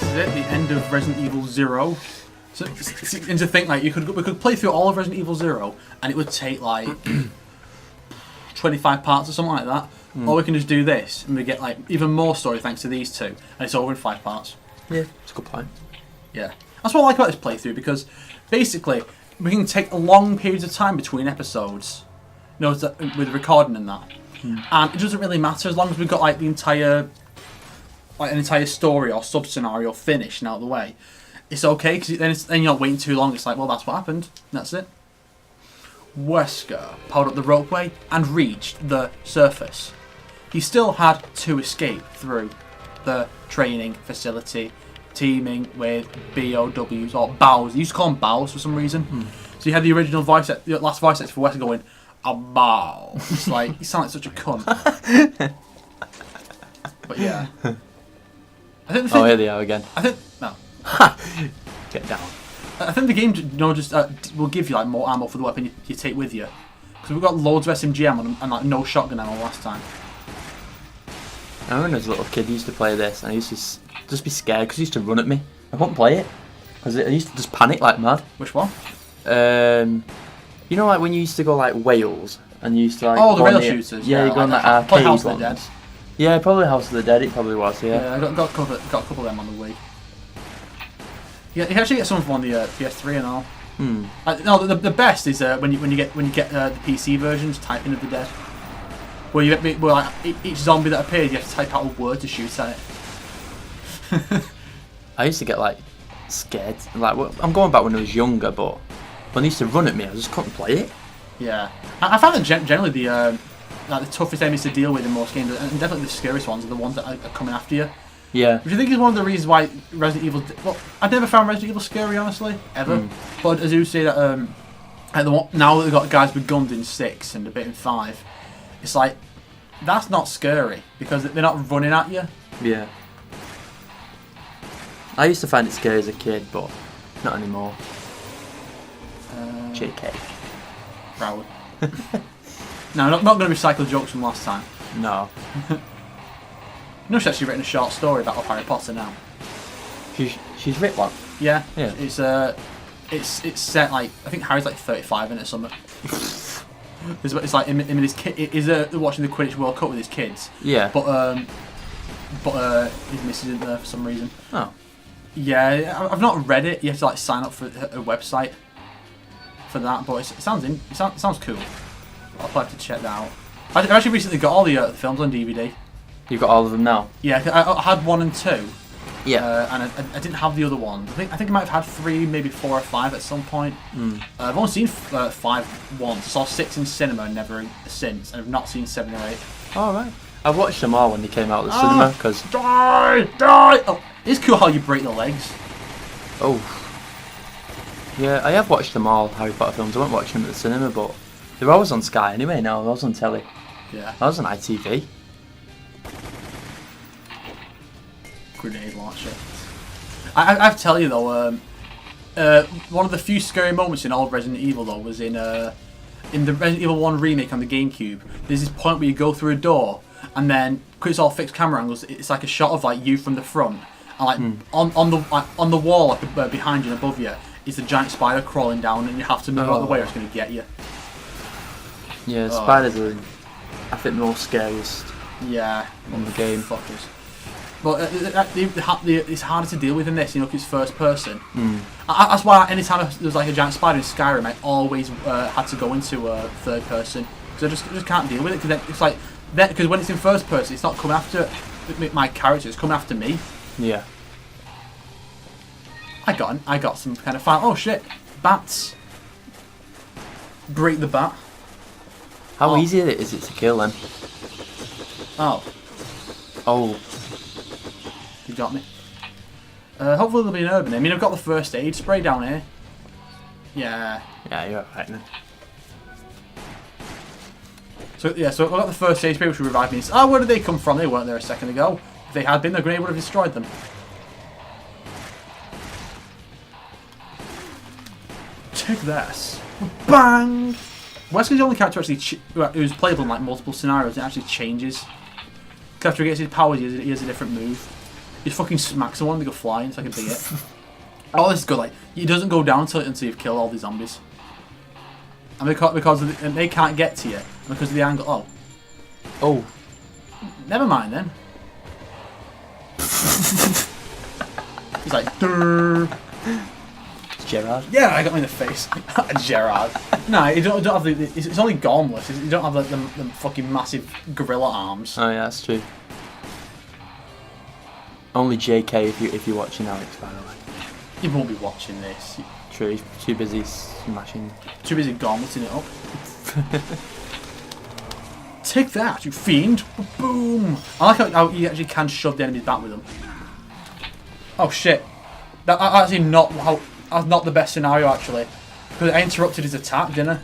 is it, the end of Resident Evil 0. So, and to think, like, we could play through all of Resident Evil 0, and it would take, like, 25 parts or something like that. Or we can just do this, and we get, like, even more story thanks to these two, and it's over in 5 parts. Yeah, it's a good point. Yeah. That's what I like about this playthrough, because, basically, we can take long periods of time between episodes, you know, with recording and that. And it doesn't really matter, as long as we've got, like, an entire story or sub-scenario finished and out of the way. It's okay, because then you're not waiting too long. It's like, well, that's what happened. And that's it. Wesker powered up the ropeway and reached the surface. He still had to escape through the training facility, teaming with BOWs, or BOWs. He used to call them BOWs for some reason. So you had the original the last voice actor for Wesker going, a bow. It's like, you sound like such a cunt. But yeah. I think here they are again. No. Get down. I think the game, just will give you like more ammo for the weapon you take with you. Because we've got loads of SMG ammo and like no shotgun ammo last time. I remember as a little kid, I used to play this, and I used to just be scared because he used to run at me. I couldn't play it because I used to just panic like mad. Which one? You know, like when you used to go like Wales and you used to like. Oh, the rail shooters. Yeah, you go on that arcade House of ones. the Dead. Yeah, probably House of the Dead. It probably was. Yeah, I got a couple of them on the Wii. Yeah, you actually get some from on the PS3 and all. No, the best is when you get the PC versions, Typing of the Dead, where like each zombie that appears, you have to type out a word to shoot at it. I used to get like scared. Like I'm going back when I was younger, but when they used to run at me, I just couldn't play it. Yeah, I found that generally the toughest enemies to deal with in most games, and definitely the scariest ones, are the ones that are coming after you. Yeah. Which I think is one of the reasons why Resident Evil... Well, I've never found Resident Evil scary, honestly, ever. But I do say that now that they've got guys with guns in 6 and a bit in 5, it's like, that's not scary, because they're not running at you. Yeah. I used to find it scary as a kid, but not anymore. JK. Proud. No, not going to recycle jokes from last time. No. No, she's actually written a short story about Harry Potter now. She's written one? Yeah. Yeah. It's set like, I think Harry's like 35 in it or something. It's like him and his kid. He's watching the Quidditch World Cup with his kids. Yeah. But his missus isn't there for some reason. Oh. Yeah, I've not read it. You have to like sign up for a website for that. But it sounds cool. I'll probably have to check that out. I've actually recently got all the films on DVD. You've got all of them now? Yeah, I had 1 and 2. Yeah. And I didn't have the other ones. I think I might have had 3, maybe 4 or 5 at some point. I've only seen 5 once. I saw 6 in cinema and never since, and I've not seen 7 or 8. All right. I watched them all when they came out of the cinema because. Die! Oh, it's cool how you break the legs. Oh. Yeah, I have watched them all, Harry Potter films. I won't watch them at the cinema, but they're always on Sky anyway now. They're always on telly. Yeah. I was on ITV. Grenade launcher. I have to tell you though, one of the few scary moments in all of Resident Evil though was in the Resident Evil 1 remake on the GameCube. There's this point where you go through a door and then, because it's all fixed camera angles, it's like a shot of like you from the front, and like on the wall like, behind you and above you is a giant spider crawling down, and you have to move out of the way or it's going to get you. Yeah, spiders are, I think, the most scariest. Yeah, in the game. Fuckers. But it's harder to deal with in this, you know, because it's first person. That's why anytime there's like a giant spider in Skyrim, I always had to go into third person, because I just can't deal with it. Because it's like because when it's in first person, it's not coming after my character; it's coming after me. Yeah. I got some kind of fire. Oh shit! Bats. Break the bat. How easy is it to kill them? Oh. Oh. You got me. Hopefully there'll be an urban. I mean, I've got the first aid spray down here. Yeah. Yeah, you're alright then. So I've got the first aid spray which will revive me. Oh, where did they come from? They weren't there a second ago. If they had been, the grenade would have destroyed them. Take this. Bang! Wesker's the only character actually who's playable in like multiple scenarios. It actually changes. After he gets his powers, he has a different move. He fucking smacks someone, they go flying, it's like a big hit. Oh, this is good, like, it doesn't go down until you've killed all the zombies. And because and they can't get to you, because of the angle, Oh. Never mind then. He's like, Durr. It's Gerard. Yeah, I got me in the face. Gerard. No, you don't have the. It's only Gormless. You don't have like the fucking massive gorilla arms. Oh yeah, that's true. Only JK if you're watching Alex, by the way. You won't be watching this. True, he's too busy smashing. Too busy Gormlessing it up. Take that, you fiend! Boom! I like how you actually can shove the enemies back with them. Oh shit! That's actually not that's not the best scenario actually, because I interrupted his attack, didn't I?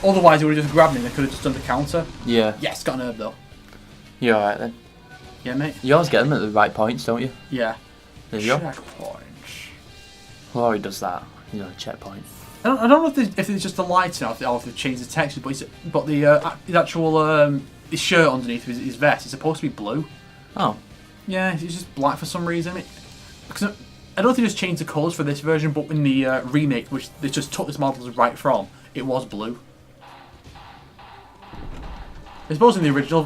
Otherwise, he would have just grabbed me and I could have just done the counter. Yeah. Yes, got an herb though. You're alright then. Yeah, mate. You always get them at the right points, don't you? Yeah. There you go. Checkpoints. Well, he does that. You know, checkpoint. I don't know if it's just the lighting or if they've changed the texture, but the actual his shirt underneath his vest is supposed to be blue. Oh. Yeah, it's just black for some reason. Because I don't think they just changed the colours for this version, but in the remake, which they just took this models right from, it was blue. I suppose in the original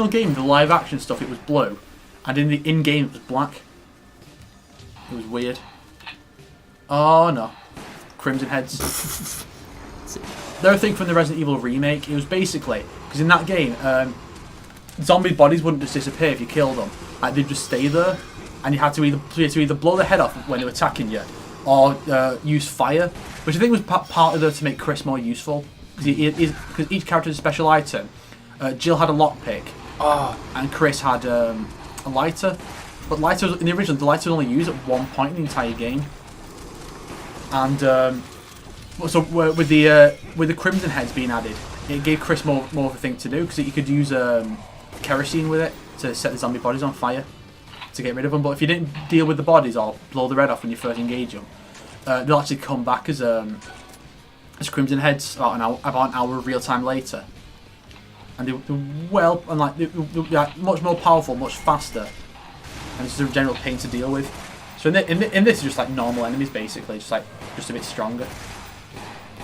game, the live action stuff, it was blue, and in the in-game it was black. It was weird. Oh no, Crimson Heads. They're a thing from the Resident Evil remake. It was basically because in that game, zombie bodies wouldn't just disappear if you killed them; like, they'd just stay there, and you had to either blow the head off when they were attacking you, or use fire, which I think was part of to make Chris more useful. Because each character has a special item. Jill had a lockpick, and Chris had a lighter. But lighter in the original, the lighter was only used at one point in the entire game. And so with the Crimson Heads being added, it gave Chris more of a thing to do because you could use kerosene with it to set the zombie bodies on fire to get rid of them. But if you didn't deal with the bodies or blow the red off when you first engage them, they'll actually come back as Crimson Heads about an hour of real time later, and they're much more powerful, much faster, and it's just a general pain to deal with. So in this, it's just like normal enemies basically, just a bit stronger.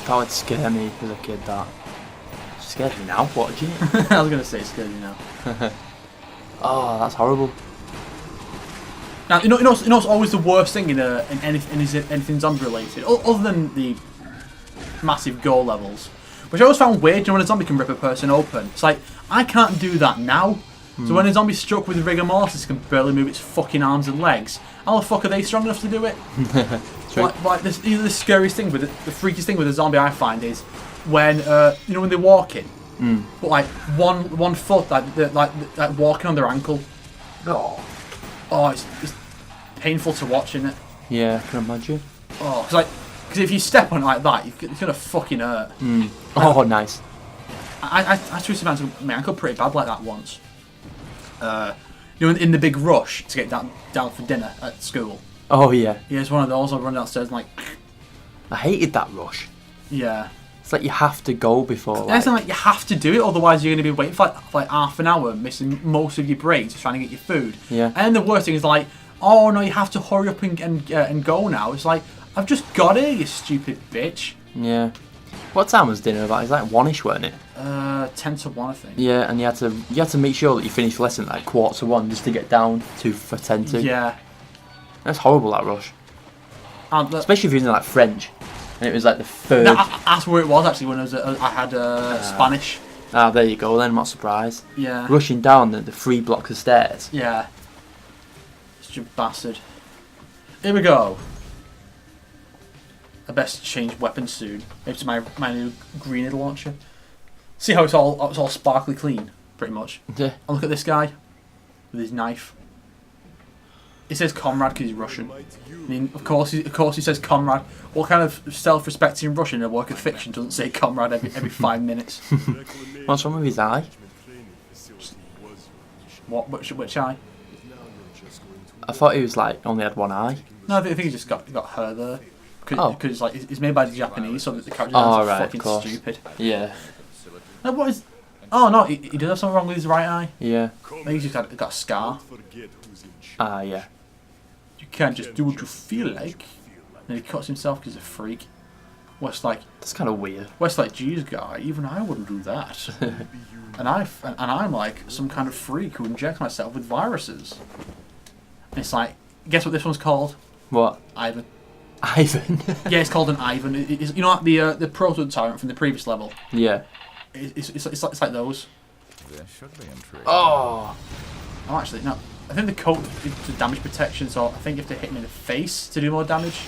That would scare me as a kid. That scared me now. Watching it. I was gonna say it scared you now. Oh, that's horrible. Now you know what's always the worst thing in anything zombie related, other than the massive goal levels, which I always found weird. You know, when a zombie can rip a person open, it's like I can't do that now. So when a zombie's struck with rigor mortis, it can barely move its fucking arms and legs. How the fuck are they strong enough to do it? The scariest thing the freakiest thing with a zombie I find is when when they're walking, but like one foot like walking on their ankle. Oh, it's painful to watch, isn't it? Yeah, I can imagine. Oh, because if you step on it like that, it's gonna fucking hurt. Oh, nice. I twisted my ankle pretty bad like that once. In the big rush to get down for dinner at school. Oh yeah. Yeah, it's one of those. I'll run downstairs and like. I hated that rush. Yeah. It's like you have to go before. It's like you have to do it, otherwise you're going to be waiting for like half an hour, missing most of your breaks, just trying to get your food. Yeah. And the worst thing is like, oh no, you have to hurry up and go now. It's like, I've just got here, you stupid bitch. Yeah. What time was dinner about? It's like 1ish, wasn't it? 10 to 1, I think. Yeah, and you had to make sure that you finished the lesson at like 1:15 just to get down for 10 to. Yeah. That's horrible, that rush. Especially if you're using like French, and it was like the third. No, that's where it was actually when I had Spanish. Ah, there you go. Then I'm not surprised. Yeah. Rushing down the 3 blocks of stairs. Yeah. Such a bastard. Here we go. I best change weapons soon. Maybe to my new grenade launcher. See how it's all sparkly clean, pretty much. Yeah. And look at this guy with his knife. It says comrade because he's Russian. I mean, of course he says comrade. What kind of self-respecting Russian in a work of fiction doesn't say comrade every 5 minutes? What's wrong with his eye? What? Which eye? I thought he was like only had one eye. No, I think he just got her there. Because it's made by the Japanese, so that the characters are fucking stupid. Yeah. Now, what is? Oh no, he does have something wrong with his right eye. Yeah. I think he's just got a scar. Ah, yeah. You can't just do what you feel like. And he cuts himself because he's a freak. Wes like, That's kind of weird. Wes like, geez, guy, even I wouldn't do that. and I'm like some kind of freak who injects myself with viruses. And it's like, guess what this one's called? What? Ivan. Ivan? Yeah, it's called an Ivan. You know, like the proto tyrant from the previous level. Yeah. It's like those. There should be intrigue. Oh! Oh, actually, no. I think the coat is damage protection, so I think you have to hit him in the face to do more damage.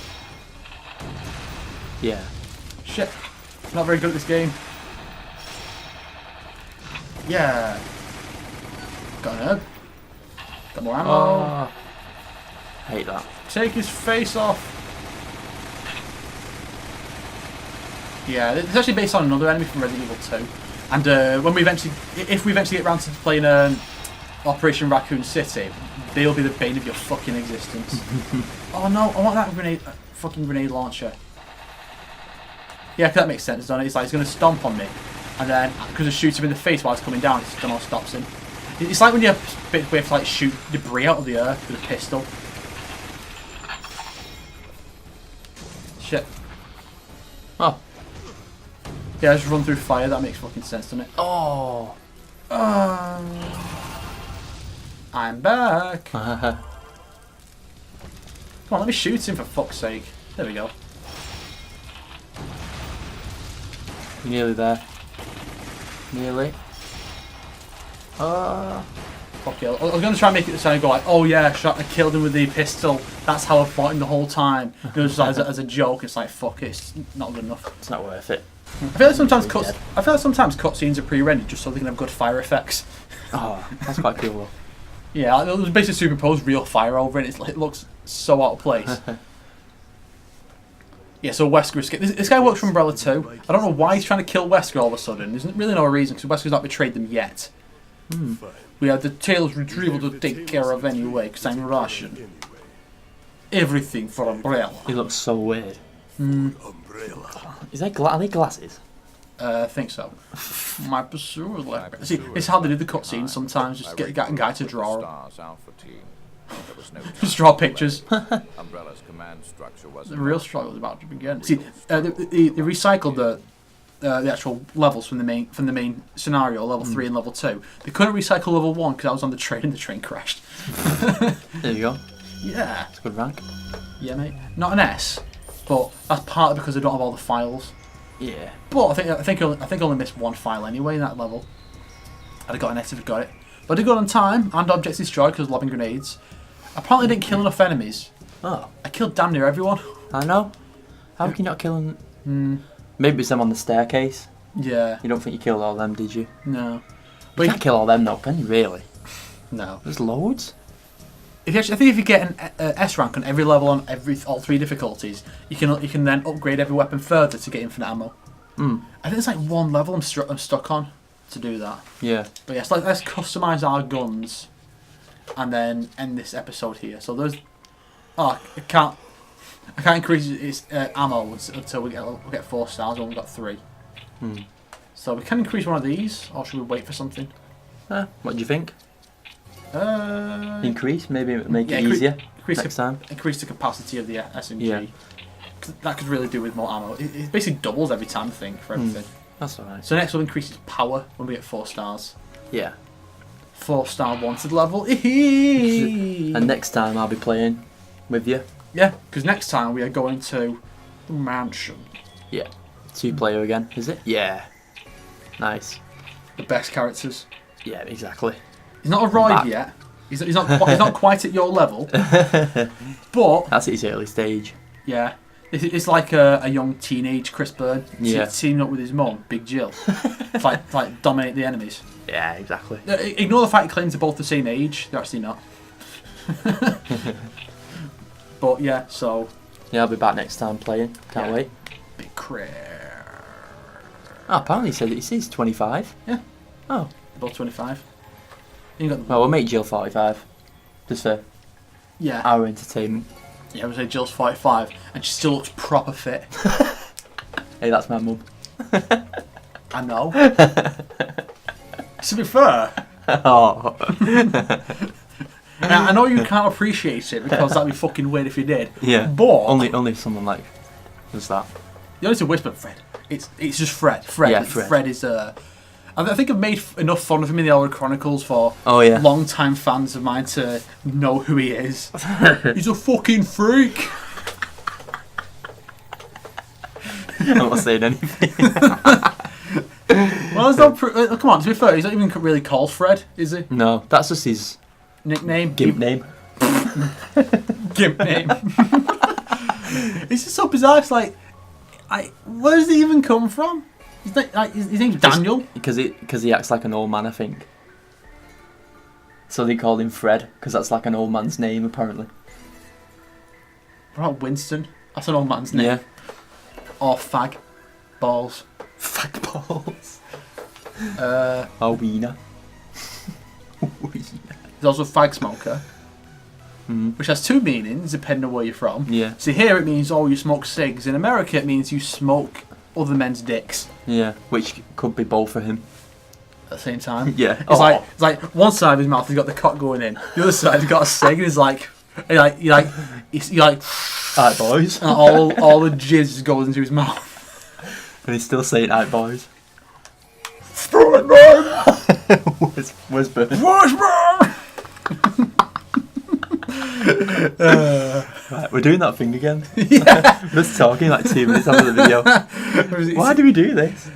Yeah. Shit. Not very good at this game. Yeah. Got an herb. Got more ammo. Oh. I hate that. Take his face off. Yeah, it's actually based on another enemy from Resident Evil 2. And when we eventually, if we eventually get around to playing Operation Raccoon City, they'll be the bane of your fucking existence. Oh no, I want that fucking grenade launcher. Yeah, 'cause that makes sense, doesn't it? It's like he's going to stomp on me, and then because it shoots him in the face while it's coming down, it still stops him. It's like when you have bits where you have to like shoot debris out of the earth with a pistol. Shit. Oh. Yeah, just run through fire. That makes fucking sense, doesn't it? Oh. I'm back. Come on, let me shoot him for fuck's sake. There we go. You're nearly there. Nearly. Fuck yeah. I was going to try and make it sound go like, oh yeah, I killed him with the pistol. That's how I fought him the whole time. It was just as a joke. It's like, fuck it, it's not good enough. It's not worth it. I feel like sometimes cutscenes are pre-rendered just so they can have good fire effects. Oh, that's quite cool though. Yeah, it was basically superimposed real fire over it. It looks so out of place. Yeah, so Wesker's... This guy works for Umbrella too. I don't know why he's trying to kill Wesker all of a sudden. There's really no reason, because Wesker's not betrayed them yet. We have the tail's retrieval to take care of anyway, because I'm Russian. Everything for Umbrella. He looks so weird. Is that are they glasses? I think so. My pursuer is like... See, it's how they do the cutscenes sometimes, just get a guy to draw. Just draw pictures. Umbrella's command structure was The real struggle is about to begin. See, they recycled the actual levels from the main scenario, level 3 and level 2. They couldn't recycle level 1 because I was on the train and the train crashed. There you go. Yeah. It's a good rank. Yeah, mate. Not an S, but that's partly because I don't have all the files. Yeah. But I think I only missed one file anyway in that level. I'd have got an S if I got it. But I did go on time and objects destroyed because of lobbing grenades. I apparently didn't kill enough enemies. Oh. I killed damn near everyone. I know. How can you not kill them? Maybe it's them on the staircase. Yeah. You don't think you killed all them, did you? No. But you can't kill all them though, can you really? No. There's loads. I think if you get an S rank on every level on all 3 difficulties, you can then upgrade every weapon further to get infinite ammo. I think it's like one level I'm stuck on to do that. Yeah. But yes, let's customize our guns, and then end this episode here. So there's, I can't increase its ammo until we get 4 stars. We've only got 3. So we can increase one of these, or should we wait for something? What do you think? Increase, maybe make it easier next time. Increase the capacity of the SMG. Yeah. That could really do with more ammo. It basically doubles every time, I think, for everything. That's alright. So next we'll increase its power when we get 4 stars. Yeah. 4-star wanted level. And next time I'll be playing with you. Yeah, because next time we are going to the mansion. Yeah. 2-player again, is it? Yeah. Nice. The best characters. Yeah, exactly. He's not arrived yet. He's not quite at your level. But that's at his early stage. Yeah. It's like a young teenage Chris Byrne teaming up with his mum, Big Jill. It's like dominate the enemies. Yeah, exactly. Ignore the fact he claims they're both the same age. They're actually not. But yeah, so... Yeah, I'll be back next time playing. Can't wait. Big Chris. Oh, apparently he says he's 25. Yeah. Oh. Both 25. Well, we'll make Jill 45. Just for our entertainment. Yeah, I would say Jill's 45 and she still looks proper fit. Hey, that's my mum. I know. To be fair, Oh. I know you can't appreciate it because that'd be fucking weird if you did. Yeah. But Only someone like does that. you only to whisper Fred. It's just Fred. Fred. Yeah, Fred. Fred is I think I've made enough fun of him in the old Chronicles for long-time fans of mine to know who he is. He's a fucking freak. I'm not saying anything. Well, it's not. Come on, to be fair, he's not even really called Fred, is he? No, that's just his Nickname. gimp name. Gimp name. It's just so bizarre. It's like, where does he even come from? He's like his name's Daniel. Because he acts like an old man, I think. So they call him Fred because that's like an old man's name, apparently. What about Winston? That's an old man's name. Yeah. Or Fag Balls. Fag balls. Or Wiener. He's also Fag Smoker. Which has two meanings depending on where you're from. Yeah. See, here it means, you smoke cigs. In America, it means you smoke other men's dicks Yeah, which could be both for him. at the same time. Yeah. It's like one side of his mouth, he's got the cock going in. The other side, he's got a cig, and he's like, Alright, boys. and all the jizz goes into his mouth. And he's still saying, alright, boys. Where's Bert? Right, we're doing that thing again. Yeah. We're just talking like 2 minutes after the video. Why do we do this?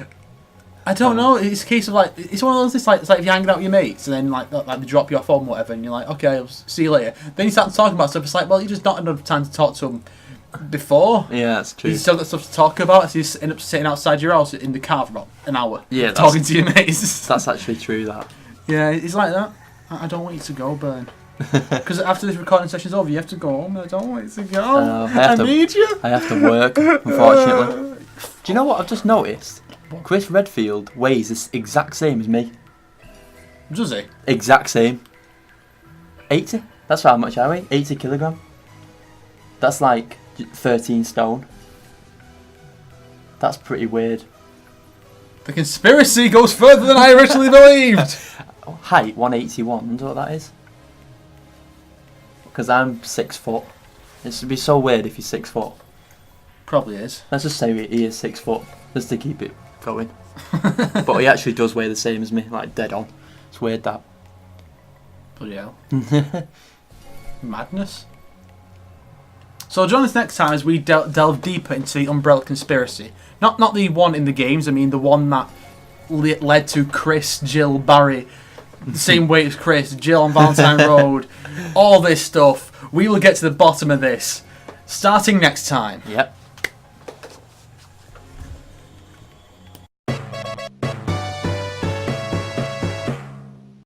I don't know. It's a case of like, it's one of those. It's like if you're hanging out with your mates and then like they drop you off on whatever, and you're like, okay, I'll see you later. Then you start talking about stuff. It's like, well, you just not had enough time to talk to them before. Yeah, that's true. You still got stuff to talk about, so you just end up sitting outside your house in the car for about an hour. Yeah, talking to your mates. That's actually true. That. Yeah, it's like that. I don't want you to go, Burn. Because after this recording session's over, you have to go home. I don't want you to go. I need you. I have to work, unfortunately. Do you know what I've just noticed? Chris Redfield weighs the exact same as me. Does he? Exact same. 80. That's how much I weigh. 80 kilogram. That's like 13 stone. That's pretty weird. The conspiracy goes further than I originally believed. Height 181. Wonder what that is. Because I'm 6 foot. It would be so weird if he's 6 foot. Probably is. Let's just say he is 6 foot, just to keep it going. But he actually does weigh the same as me, like dead on. It's weird that. Bloody hell. Madness. So join us next time as we delve deeper into the Umbrella conspiracy. Not the one in the games, I mean the one that led to Chris, Jill, Barry, the same way as Chris, Jill on Valentine Road, all this stuff. We will get to the bottom of this starting next time. Yep.